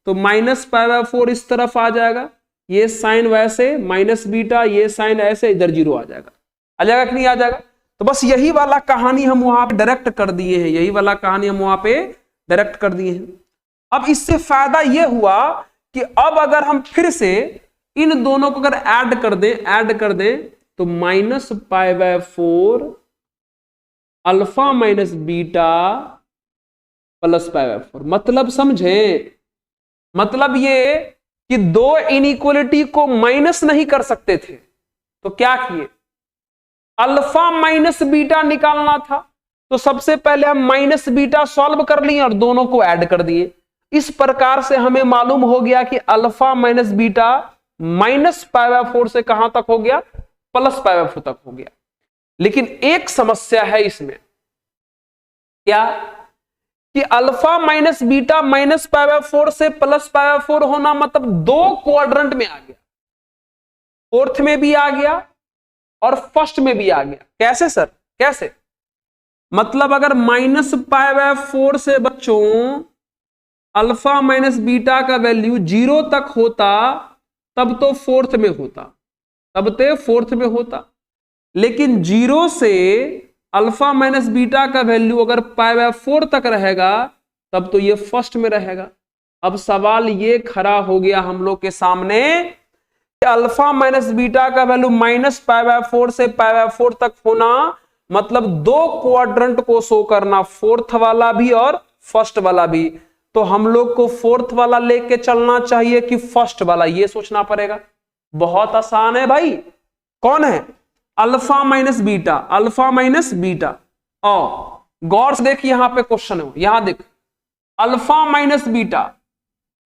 तो माइनस पाई बाय 4 इस तरफ आ जाएगा, ये साइन वैसे माइनस बीटा, ये साइन ऐसे, इधर 0 आ जाएगा कि नहीं आ जाएगा? तो बस यही वाला कहानी हम वहां पे डायरेक्ट कर दिए हैं, यही वाला कहानी हम वहां पे डायरेक्ट कर दिए हैं। अब इससे फायदा ये हुआ कि अब अगर हम फिर से इन दोनों को अगर ऐड कर दें तो minus pi by 4 alpha minus beta plus pi by 4, मतलब समझे? मतलब ये कि दो इनइक्वालिटी को माइनस नहीं कर सकते थे तो क्या किए, अल्फा माइनस बीटा निकालना था तो सबसे पहले हम माइनस बीटा सॉल्व कर लिए और दोनों को ऐड कर दिए। इस प्रकार से हमें मालूम हो गया कि alpha minus beta minus pi by 4 से कहां तक हो गया, प्लस पाई बाय 4 तक हो गया। लेकिन एक समस्या है इसमें, क्या कि alpha minus beta minus pi by 4 से प्लस पाई बाय 4 होना मतलब दो क्वाड्रेंट में आ गया, फोर्थ में भी आ गया और फर्स्ट में भी आ गया। कैसे सर, कैसे? मतलब अगर माइनस पाई बाय 4 से बच्चों अल्फा माइनस बीटा का वैल्यू 0 तक होता तब तो फोर्थ में होता, लेकिन 0 से अल्फा माइनस बीटा का वैल्यू अगर पाई बाय 4 तक रहेगा तब तो ये फर्स्ट में रहेगा। अब सवाल ये खड़ा हो गया हम लोग के सामने कि अल्फा माइनस बीटा का वैल्यू माइनस पाई बाय 4 से पाई बाय 4 तक होना मतलब दो क्वाड्रेंट को शो करना, फोर्थ वाला भी और फर्स्ट वाला भी। तो हम लोग को फोर्थ वाला लेके चलना चाहिए कि फर्स्ट वाला, ये सोचना पड़ेगा। बहुत आसान है भाई, कौन है? Alpha minus beta, alpha minus beta. और गौर से देख, यहां पे क्वेश्चन है, यहां देख अल्फा माइनस बीटा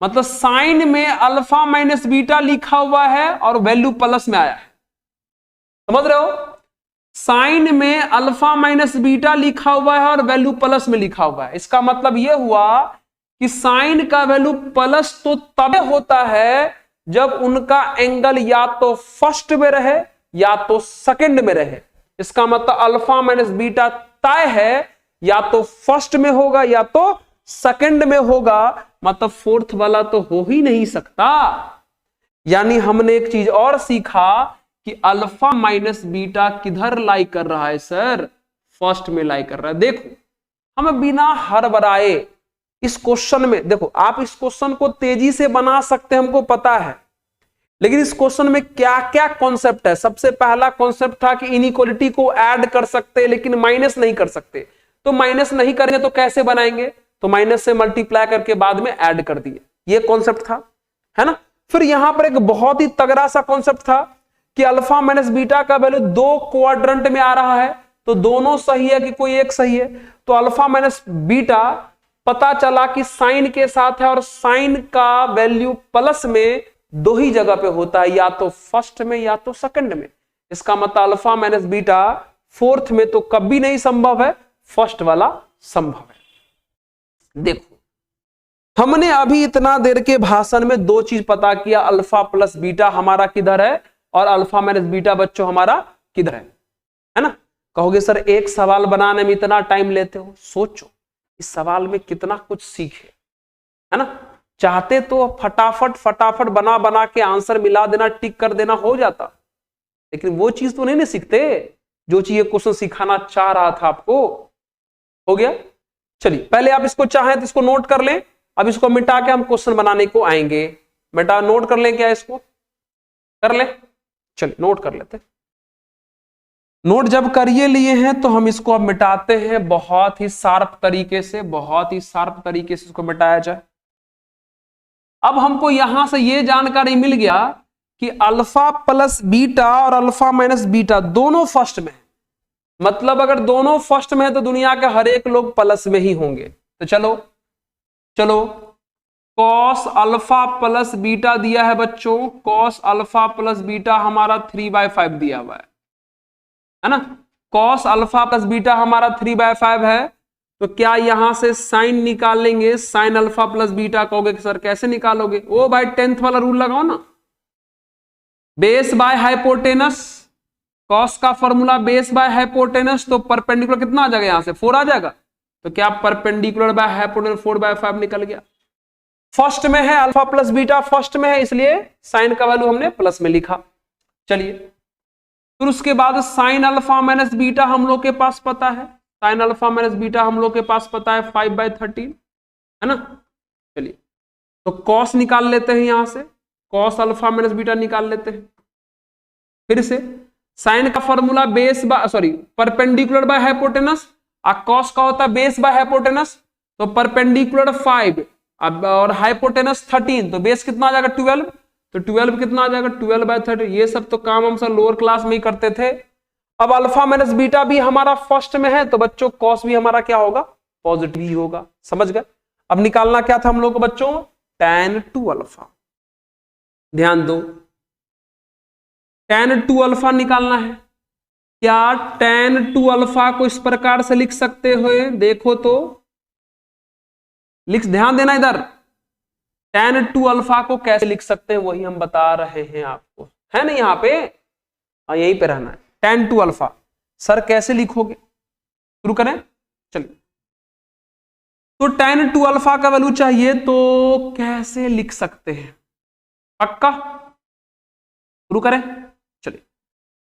मतलब साइन में अल्फा माइनस बीटा लिखा हुआ है और वैल्यू प्लस में आया है, समझ रहे हो? साइन में अल्फा माइनस बीटा लिखा हुआ है और वैल्यू प्लस में लिखा हुआ है। इसका मतलब यह हुआ कि साइन का वैल्यू प्लस तो तब होता है जब उनका एंगल या तो फर्स्ट में रहे या तो सेकंड में रहे। इसका मतलब अल्फा माइनस बीटा तय है, या तो फर्स्ट में होगा या तो सेकंड में होगा, मतलब फोर्थ वाला तो हो ही नहीं सकता। यानी हमने एक चीज और सीखा कि अल्फा माइनस बीटा किधर लाई कर रहा है सर, फर्स्ट में लाई कर रहा है। देखो हम बिना हड़बड़ाए इस क्वेश्चन में, देखो आप इस क्वेश्चन को तेजी से बना सकते हैं, हमको पता है, लेकिन इस क्वेश्चन में क्या क्या कॉन्सेप्ट है। सबसे पहला कॉन्सेप्ट था कि इनइक्वालिटी को ऐड कर सकते हैं लेकिन माइनस नहीं कर सकते, तो माइनस नहीं करेंगे तो कैसे बनाएंगे, तो माइनस से मल्टीप्लाई करके बाद में ऐड कर दिए, ये कॉन्सेप्ट था, है ना। फिर यहां पर एक बहुत ही तगड़ा सा कॉन्सेप्ट था कि अल्फा माइनस बीटा का वैल्यू दो क्वाड्रेंट में आ रहा है, तो दोनों सही है कि कोई एक सही है। तो अल्फा माइनस बीटा पता चला कि साइन के साथ है और साइन का वैल्यू प्लस में दो ही जगह पे होता है, या तो फर्स्ट में या तो सेकंड में। इसका मतलब अल्फा माइनस बीटा फोर्थ में तो कभी नहीं संभव है, फर्स्ट वाला संभव है। देखो हमने अभी इतना देर के भाषण में दो चीज पता किया, अल्फा प्लस बीटा हमारा किधर है और अल्फा माइनस बीटा बच्चों हमारा किधर है ना। कहोगे सर एक सवाल बनाने में इतना टाइम लेते हो, सोचो इस सवाल में कितना कुछ सीखे, है ना। चाहते तो फटाफट बना बना के आंसर मिला देना, टिक कर देना, हो जाता, लेकिन वो चीज तो नहीं ना सीखते जो चीज ये क्वेश्चन सिखाना चाह रहा था आपको। हो गया, चलिए पहले आप इसको चाहें तो इसको नोट कर लें, अब इसको मिटा के हम क्वेश्चन बनाने को आएंगे। बेटा नोट कर लें, क्या इसको कर लें, चलिए नोट कर लेते। नोट जब करिए लिए हैं तो हम इसको अब मिटाते हैं बहुत ही शार्प तरीके से, बहुत ही शार्प तरीके से इसको मिटाया जाए। अब हमको यहां से ये जानकारी मिल गया कि अल्फा प्लस बीटा और अल्फा माइनस बीटा दोनों फर्स्ट में है, मतलब अगर दोनों फर्स्ट में है तो दुनिया के हर एक लोग प्लस में ही होंगे। तो चलो कॉस अल्फा प्लस बीटा दिया है बच्चों, कॉस अल्फा प्लस बीटा हमारा 3/5 दिया हुआ है ना। कॉस अल्फा प्लस बीटा हमारा 3/5 है, तो क्या यहां से साइन निकाल लेंगे, साइन अल्फा प्लस बीटा। कहोगे कि सर कैसे निकालोगे, ओ भाई 10th वाला रूल लगाओ ना, बेस बाय हाइपोटेनस, कॉस का फॉर्मूला बेस बाय हाइपोटेनस, तो परपेंडिकुलर कितना आ जाएगा, यहां से 4 आ जाएगा, तो क्या परपेंडिकुलर बाय हाइपोटेनस 4/5 निकल गया। फर्स्ट में है अल्फा प्लस बीटा, फर्स्ट में है इसलिए साइन का वैल्यू हमने प्लस में लिखा। चलिए फिर उसके बाद साइन अल्फा माइनस बीटा हम लोग के पास पता है, साइन अल्फा माइनस बीटा हम लोग के पास पता है 5/13 है ना। चलिए तो कॉस निकाल लेते हैं, यहां से कॉस अल्फा माइनस बीटा निकाल लेते हैं। फिर से साइन का formula base by sorry perpendicular by hypotenuse, cos का होता है बेस बाय हाइपोटेनस, तो परपेंडिकुलर 5 अब और हाइपोटेनस 13, तो बेस कितना आ जाएगा 12, तो 12 कितना आ जाएगा 12/13। ये सब तो काम हम सब लोअर क्लास में ही करते थे। अब अल्फा माइनस बीटा भी हमारा फर्स्ट में है, तो बच्चों कॉस भी हमारा क्या होगा, पॉजिटिव ही होगा, समझ गए। अब निकालना क्या था हम लोग को बच्चों, tan 2 अल्फा। ध्यान दो tan 2 अल्फा निकालना है। क्या tan 2 अल्फा को इस प्रकार से लिख सकते हो, देखो तो लिख, ध्यान देना इधर, tan 2 अल्फा को कैसे लिख सकते हैं वही हम बता रहे हैं आपको, है ना यहाँ पे, यहीं पे रहना है। tan 2 अल्फा सर कैसे लिखोगे, शुरू करें, चलिए। तो tan 2 अल्फा का वैल्यू चाहिए तो कैसे लिख सकते हैं, पक्का, शुरू करें, चलिए।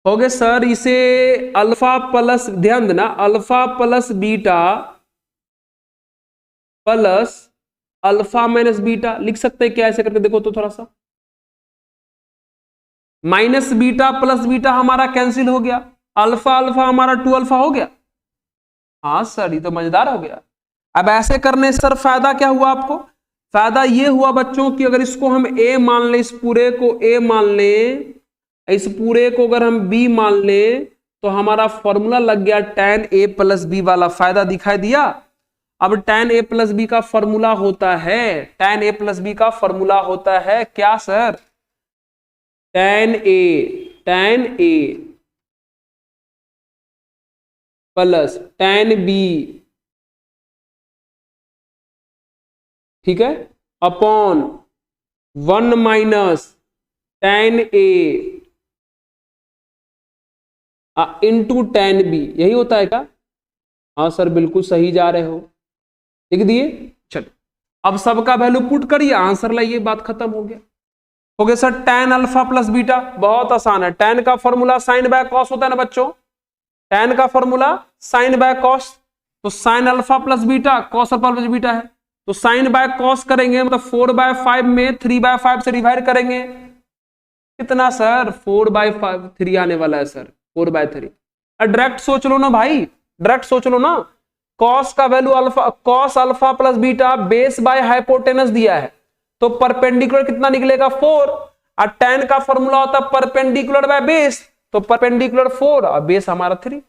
हो गए सर, इसे अल्फा प्लस, ध्यान देना, alpha plus beta plus alpha minus beta लिख सकते हैं क्या, ऐसे करके देखो तो थोड़ा सा, माइनस बीटा प्लस बीटा हमारा कैंसिल हो गया, अल्फा अल्फा हमारा 2 अल्फा हो गया। हाँ सर ये तो मजेदार हो गया। अब ऐसे करने से सर फायदा क्या हुआ आपको, फायदा ये हुआ बच्चों कि अगर इसको हम a मान लें, इस पूरे को a मान लें, इस पूरे को अगर हम b मान लें, तो हमारा फॉर्मूला लग गया tan a प्लस बी वाला, फायदा दिखाई दिया। अब tan a प्लस बी का फॉर्मूला होता है, tan a प्लस बी का फॉर्मूला होता है क्या sir, tan a plus tan b, ठीक है, upon 1 minus tan a into tan b, यही होता है क्या, हाँ सर बिल्कुल सही जा रहे हो, लिख दिए। चलिए अब सबका वैल्यू पुट करिए, आंसर लाइए, बात खत्म हो गया। हो गया sir tan alpha plus beta, बहुत आसान है, tan का फॉर्मूला साइन बाय कॉस होता है ना बच्चों, tan का फॉर्मूला साइन बाय कॉस, तो sine alpha plus beta cos alpha plus beta है, तो साइन बाय कॉस करेंगे मतलब 4/5 में 3/5 से डिवाइड करेंगे, कितना सर 4/5, 3 आने वाला है सर 4/3। डायरेक्ट सोच लो ना भाई, डायरेक्ट सोच लो ना, कॉस का value alpha, cos alpha plus beta base by hypotenuse दिया है, तो परपेंडिकुलर कितना निकलेगा 4, और tan का फॉर्मूला होता है परपेंडिकुलर बाय बेस, तो परपेंडिकुलर 4 और बेस हमारा 3।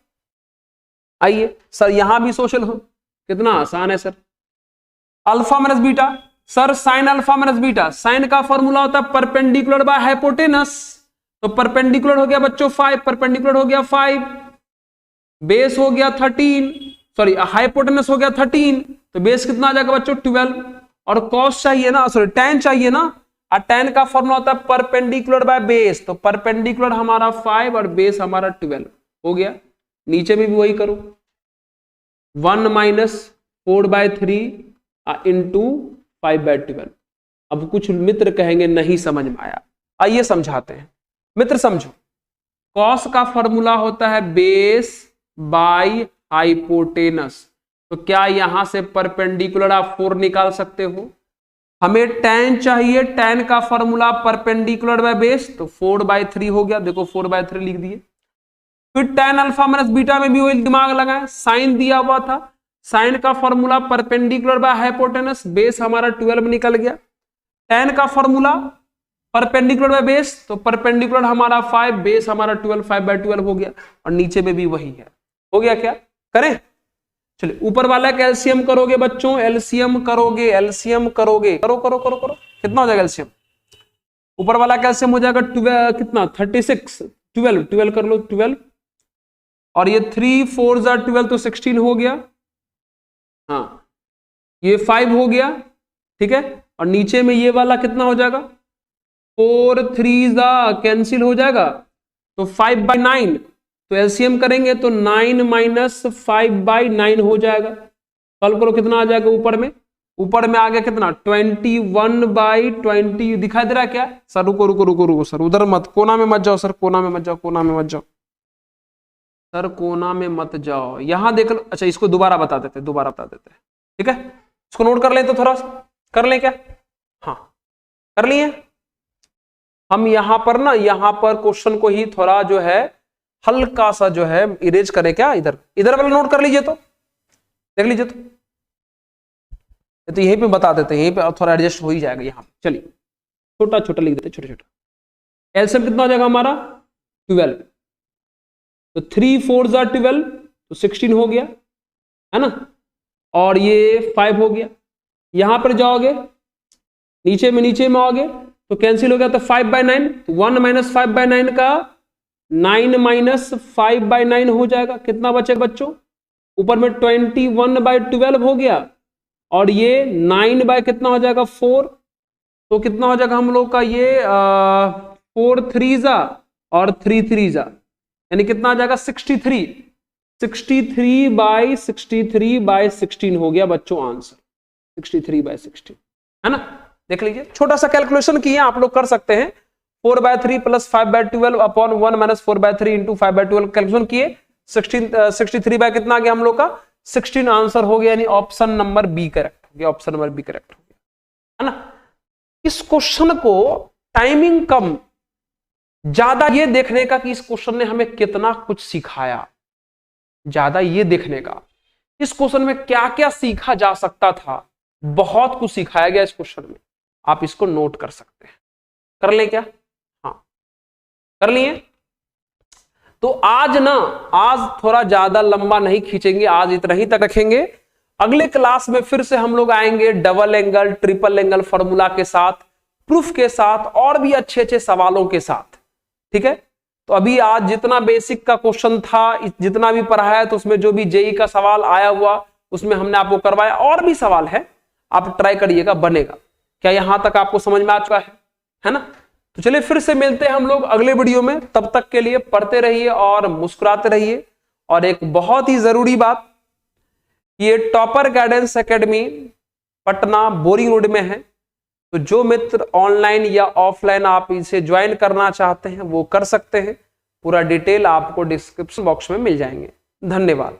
आइए सर यहां भी सोच लो, कितना आसान है sir, alpha minus beta sir sine alpha minus beta, sine का फॉर्मूला होता है परपेंडिकुलर बाय हाइपोटेनस, तो परपेंडिकुलर हो गया बच्चों 5, परपेंडिकुलर हो गया 5, बेस हो गया 13, सॉरी हाइपोटेनस हो गया 13, तो बेस कितना आ जाएगा बच्चों 12, और कॉस चाहिए ना, सॉरी tan चाहिए ना, और tan का फॉर्मूला होता है परपेंडिकुलर बाय बेस, तो परपेंडिकुलर हमारा 5 और बेस हमारा 12 हो गया। नीचे में भी वही करो, 1 माइनस 4/3 इंटू 5/12। अब कुछ मित्र कहेंगे नहीं समझ में आया, आइए समझाते हैं। मित्र समझो, कॉस का फॉर्मूला होता है बेस बाय हाइपोटेनस, तो क्या यहां से परपेंडिकुलर आप 4 निकाल सकते हो? हमें tan चाहिए, tan का फॉर्मूला परपेंडिकुलर बाय बेस, तो 4/3 हो गया, देखो 4/3 लिख दिए। फिर tan अल्फा माइनस बीटा में भी वही दिमाग लगाए, साइन दिया हुआ था, साइन का formula perpendicular by hypotenuse, base हमारा 12 निकल गया। tan का फॉर्मूला परपेंडिकुलर बाय बेस, तो परपेंडिकुलर हमारा 5, बेस हमारा 12, 5/12 हो गया, और नीचे में भी वही है। हो गया क्या? करें? चलिए ऊपर वाला का एलसीएम करोगे बच्चों, एलसीएम करोगे, एलसीएम करोगे, करो करो करो करो, कितना हो जाएगा एलसीएम? ऊपर वाला का एलसीएम हो जाएगा 12, कितना 36, 12 कर लो 12, और ये 3 4 12 तो 16 हो गया, हाँ ये 5 हो गया, ठीक है, और नीचे में ये वाला कितना हो जाएगा, 4 3 कैंसिल हो जाएगा, तो 5/9, तो एलसीएम करेंगे तो 9 माइनस 5/9 हो जाएगा। सॉल्व करो, कितना आ जाएगा ऊपर में? ऊपर में आ गया कितना 21/20। दिखाई दे रहा है क्या? सर रुको रुको रुको रुको सर, उधर मत, कोना में मत जाओ सर, कोना में मत जाओ, कोना में मत जाओ सर, कोना में मत जाओ, यहां देख लो। अच्छा इसको दोबारा बता देते, दोबारा बता देते, ठीक है, इसको नोट कर लें तो थोड़ा कर लें क्या? हाँ कर लिए। हम यहां पर ना, यहां पर क्वेश्चन को ही थोड़ा जो है हल्का सा जो है इरेज करें क्या? इधर इधर वाला नोट कर लीजिए, तो देख लीजिए, तो यहीं पे बता देते हैं, यहीं पे थोड़ा एडजस्ट हो ही जाएगा यहाँ पे। चलिए छोटा छोटा लिख देते, छोटा छोटा। एलसीएम कितना हो जाएगा हमारा 12, तो 3 4 12, तो 16 हो गया, है ना, और ये 5 हो गया। यहां पर जाओगे नीचे में आओगे तो कैंसिल हो गया, तो 5/9, 1 माइनस 5/9 का 9 माइनस 5/9 हो जाएगा, कितना बचेगा बच्चों? ऊपर में 21/12 हो गया, और ये 9 बाय कितना हो जाएगा 4, तो कितना हो जाएगा हम लोग का ये 4 3 और 3 3 यानी कितना आ जाएगा 63, 63/16 हो गया बच्चों आंसर, 63/16, है ना। देख लीजिए, छोटा सा कैलकुलेशन किए, आप लोग कर सकते हैं, 4/3 plus 5/12 upon 1 minus 4/3 into 5/12 calculation किए, 63 बाय कितना आ गया हम लोग का 16 आंसर हो गया, यानी ऑप्शन नंबर बी करेक्ट हो गया, ऑप्शन नंबर बी करेक्ट हो गया, है ना। इस क्वेश्चन को टाइमिंग कम, ज्यादा ये देखने का कि इस क्वेश्चन ने हमें कितना कुछ सिखाया, ज्यादा ये देखने का इस क्वेश्चन में क्या क्या सीखा जा सकता था, बहुत कुछ सिखाया गया इस क्वेश्चन में, आप इसको नोट कर सकते हैं। कर ले क्या? हाँ कर लिए। तो आज थोड़ा ज्यादा लंबा नहीं खींचेंगे, आज इतना ही तक रखेंगे। अगले क्लास में फिर से हम लोग आएंगे double angle triple angle formula के साथ, प्रूफ के साथ, और भी अच्छे अच्छे सवालों के साथ, ठीक है। तो अभी आज जितना बेसिक का क्वेश्चन था, जितना भी पढ़ाया, तो उसमें जो भी जेई का सवाल आया हुआ उसमें हमने आपको करवाया, और भी सवाल है, आप ट्राई करिएगा, बनेगा। क्या यहां तक आपको समझ में आ चुका है ना? तो चलिए फिर से मिलते हैं हम लोग अगले वीडियो में, तब तक के लिए पढ़ते रहिए और मुस्कुराते रहिए। और एक बहुत ही जरूरी बात, ये topper guidance academy Patna boring road में है, तो जो मित्र ऑनलाइन या ऑफलाइन आप इसे ज्वाइन करना चाहते हैं वो कर सकते हैं, पूरा डिटेल आपको डिस्क्रिप्शन बॉक्स में मिल जाएंगे। धन्यवाद।